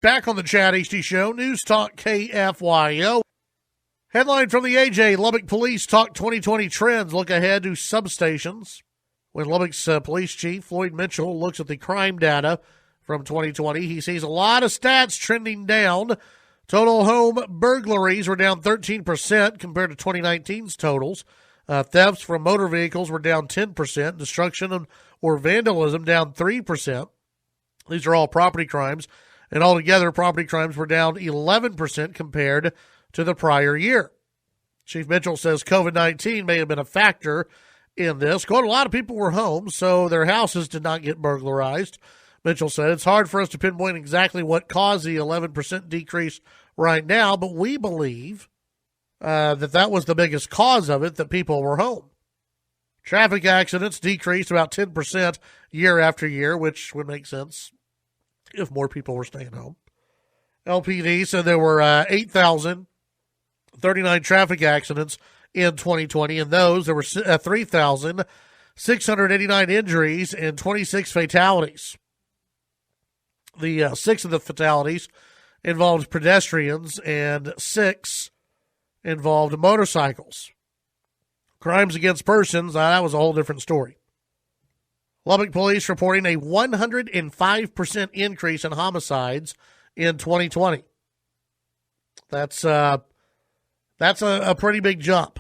Back on the Chad Hasty Show, News Talk KFYO. Headline from the AJ, Lubbock Police talk 2020 trends, look ahead to substations. When Lubbock's police chief, Floyd Mitchell, looks at the crime data from 2020, he sees a lot of stats trending down. Total home burglaries were down 13% compared to 2019's totals. Thefts from motor vehicles were down 10%. Destruction or vandalism down 3%. These are all property crimes. And altogether, property crimes were down 11% compared to the prior year. Chief Mitchell says COVID-19 may have been a factor in this. Quote, a lot of people were home, so their houses did not get burglarized. Mitchell said, it's hard for us to pinpoint exactly what caused the 11% decrease right now, but we believe that was the biggest cause of it, that people were home. Traffic accidents decreased about 10% year after year, which would make sense if more people were staying home. LPD said there were 8,039 traffic accidents in 2020. In those, there were 3,689 injuries and 26 fatalities. The 6 of the fatalities involved pedestrians and 6 involved motorcycles. Crimes against persons, that was a whole different story. Lubbock Police reporting a 105% increase in homicides in 2020. That's a pretty big jump.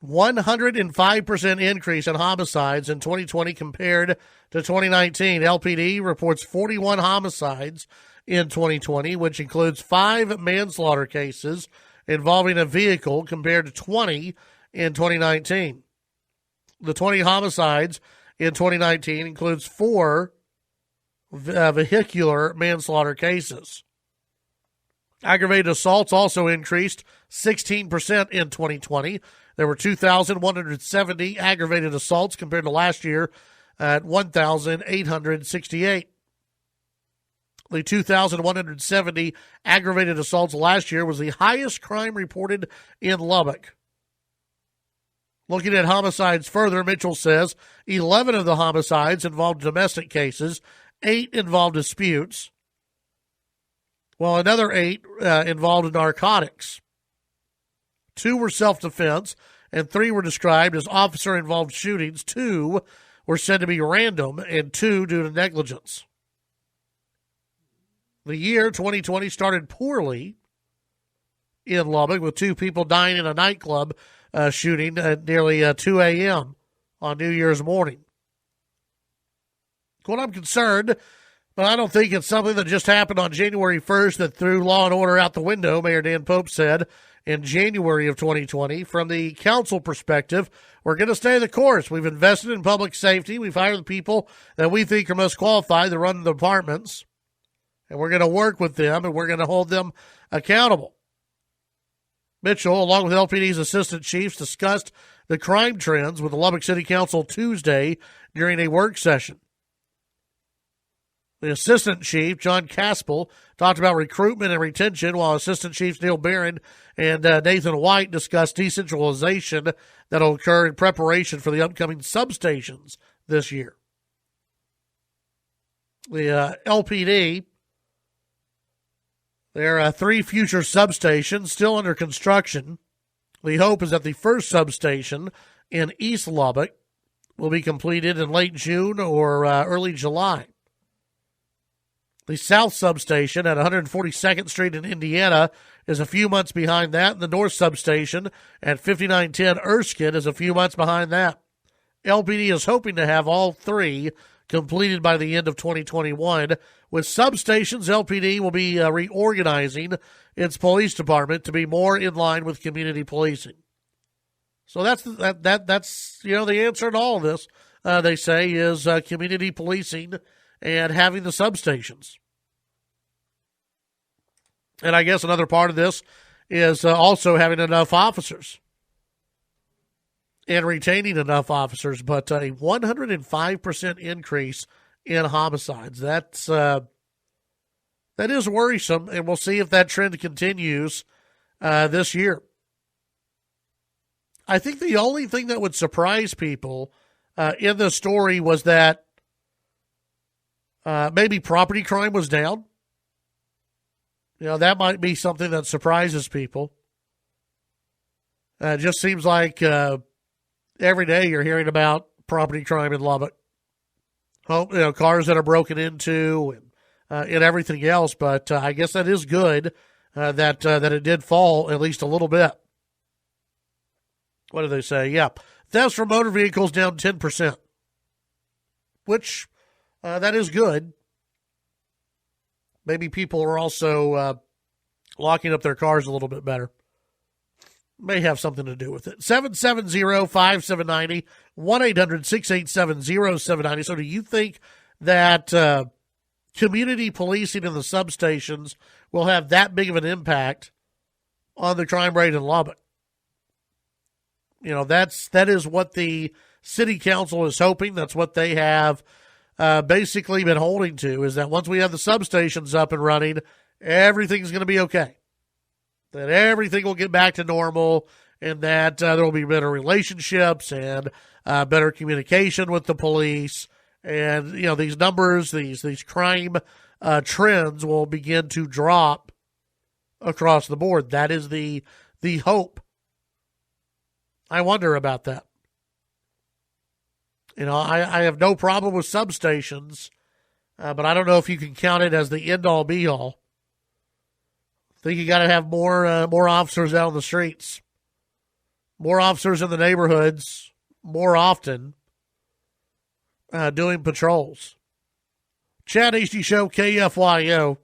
105% increase in homicides in 2020 compared to 2019. LPD reports 41 homicides in 2020, which includes 5 manslaughter cases involving a vehicle compared to 20 in 2019. The 20 homicides in 2019 includes 4 vehicular manslaughter cases. Aggravated assaults also increased 16% in 2020. There were 2,170 aggravated assaults compared to last year at 1,868. The 2,170 aggravated assaults last year was the highest crime reported in Lubbock. Looking at homicides further, Mitchell says 11 of the homicides involved domestic cases, 8 involved disputes, while another 8 involved narcotics. 2 were self-defense, and 3 were described as officer-involved shootings. 2 were said to be random, and 2 due to negligence. The year 2020 started poorly in Lubbock, with 2 people dying in a nightclub shooting at nearly 2 a.m. on New Year's morning. Well, I'm concerned, but I don't think it's something that just happened on January 1st that threw law and order out the window, Mayor Dan Pope said in January of 2020. From the council perspective, we're going to stay the course. We've invested in public safety. We've hired the people that we think are most qualified to run the departments, and we're going to work with them, and we're going to hold them accountable. Mitchell, along with LPD's assistant chiefs, discussed the crime trends with the Lubbock City Council Tuesday during a work session. The assistant chief, John Caspel, talked about recruitment and retention, while assistant chiefs Neil Barron and Nathan White discussed decentralization that will occur in preparation for the upcoming substations this year. The LPD, there are 3 future substations still under construction. The hope is that the first substation in East Lubbock will be completed in late June or early July. The South substation at 142nd Street in Indiana is a few months behind that, and the North substation at 5910 Erskine is a few months behind that. LPD is hoping to have all 3 completed by the end of 2021. With substations, LPD will be reorganizing its police department to be more in line with community policing. So that's the answer to all of this. They say is community policing and having the substations. And I guess another part of this is also having enough officers and retaining enough officers, but a 105% increase in homicides. That is worrisome, and we'll see if that trend continues this year. I think the only thing that would surprise people in this story was that maybe property crime was down. That might be something that surprises people. It just seems like every day you're hearing about property crime in Lubbock. Cars that are broken into and everything else. But I guess that is good that it did fall at least a little bit. What do they say? Yeah. Thefts from motor vehicles down 10%, which that is good. Maybe people are also locking up their cars a little bit better. May have something to do with it. 770-5790, 1-800-687-0790. So do you think that community policing in the substations will have that big of an impact on the crime rate in Lubbock? That is what the city council is hoping. That's what they have basically been holding to, is that once we have the substations up and running, everything's going to be okay. That everything will get back to normal, and that there will be better relationships and better communication with the police. And, these numbers, these crime trends will begin to drop across the board. That is the hope. I wonder about that. I have no problem with substations, but I don't know if you can count it as the end-all, be-all. I think you got to have more officers out on the streets, more officers in the neighborhoods, more often doing patrols. Chad Hasty Show, KFYO.